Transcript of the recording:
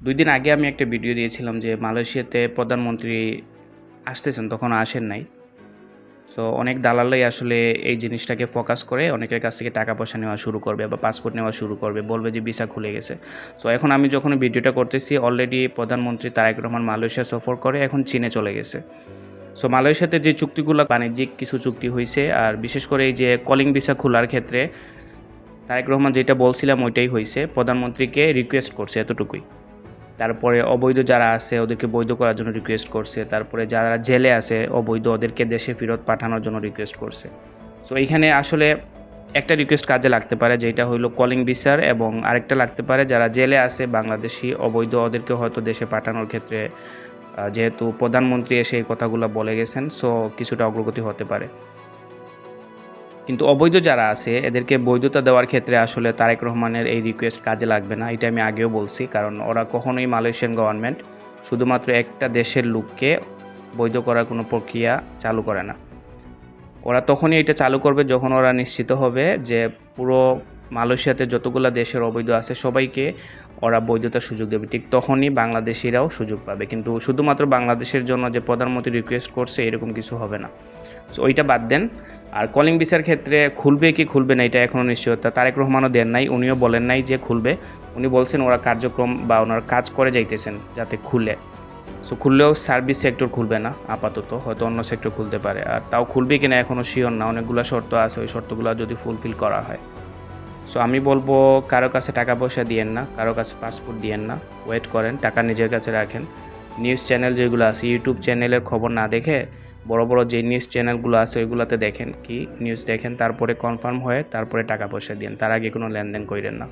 2 দিন আগে আমি একটা ভিডিও দিয়েছিলাম যে মালয়েশিয়াতে প্রধানমন্ত্রী আসতেছেন, তখন আসেন নাই। সো অনেক দালালই আসলে এই জিনিসটাকে ফোকাস করে অনেকের কাছ থেকে টাকা পয়সা নেওয়া শুরু করবে বা পাসপোর্ট নেওয়া শুরু করবে, বলবে যে ভিসা খুলে গেছে। সো এখন আমি যখন ভিডিওটা করতেছি অলরেডি প্রধানমন্ত্রী তারেক রহমান মালয়েশিয়া সফর করে এখন চীনে চলে গেছে। সো মালয়েশিয়াতে যে চুক্তিগুলো বাণিজ্যিক কিছু চুক্তি হয়েছে, আর বিশেষ করে এই যে কলিং ভিসা খোলার ক্ষেত্রে তারেক রহমান যেটা বলছিলাম ওইটাই হয়েছে, প্রধানমন্ত্রীকে রিকোয়েস্ট করছে এতটুকুই। তারপরে অবৈধ যারা আছে ওদেরকে বৈধ করার জন্য রিকোয়েস্ট করছে। তারপরে যারা জেলে আছে অবৈধ ওদেরকে দেশে ফেরত পাঠানোর জন্য রিকোয়েস্ট করছে। সো এইখানে আসলে একটা রিকোয়েস্ট কাজে লাগতে পারে, যেটা হইলো কলিং ভিসার, এবং আরেকটা লাগতে পারে যারা জেলে আছে বাংলাদেশি অবৈধ ওদেরকে হয়তো দেশে পাঠানোর ক্ষেত্রে যেহেতু প্রধানমন্ত্রী এসে এই কথাগুলো বলে গেছেন, সো কিছুটা অগ্রগতি হতে পারে। কিন্তু অবৈধ যারা আছে এদেরকে বৈধতা দেওয়ার ক্ষেত্রে আসলে তারেক রহমানের এই রিকোয়েস্ট কাজে লাগবে না, এটা আমি আগেও বলছি। কারণ ওরা কখনোই মালয়েশিয়ান গভর্নমেন্ট শুধুমাত্র একটা দেশের লোককে বৈধ করার কোনো প্রক্রিয়া চালু করে না। ওরা তখনই এটা চালু করবে যখন ওরা নিশ্চিত হবে যে পুরো মালয়েশিয়াতে যতগুলো দেশের অবৈধ আছে সবাইকে ওরা বৈধতার সুযোগ দেবে, ঠিক তখনই বাংলাদেশিরাও সুযোগ পাবে। কিন্তু শুধুমাত্র বাংলাদেশের জন্য যে প্রধানমন্ত্রী রিকোয়েস্ট করছে এরকম কিছু হবে না। সো ওইটা বাদ দেন। আর কলিং ভিসার ক্ষেত্রে খুলবে কি খুলবে না এটা এখনও নিশ্চয়তা তারেক রহমানও দেন নাই, উনিও বলেন নাই যে খুলবে। উনি বলছেন ওরা কার্যক্রম বা ওনার কাজ করে যাইতেছেন যাতে খুলে। সো খুললেও সার্ভিস সেক্টর খুলবে না আপাতত, হয়তো অন্য সেক্টর খুলতে পারে। আর তাও খুলবে কিনা এখনও শিওর না, অনেকগুলো শর্ত আছে, ওই শর্তগুলো যদি ফুলফিল করা হয়। সো আমি বলবো কারো কাছে টাকা পয়সা দিয়েন না, কারো কাছে পাসপোর্ট দিয়েন না, ওয়েট করেন, টাকা নিজের কাছে রাখেন। নিউজ চ্যানেল যেগুলো আছে ইউটিউব চ্যানেলের খবর না দেখে বড় বড় যে নিউজ চ্যানেলগুলো আছে ওইগুলোতে দেখেন, কি নিউজ দেখেন, তারপরে কনফার্ম হয়ে তারপরে টাকা পয়সা দিন, তার আগে কোনো লেনদেন করেন না।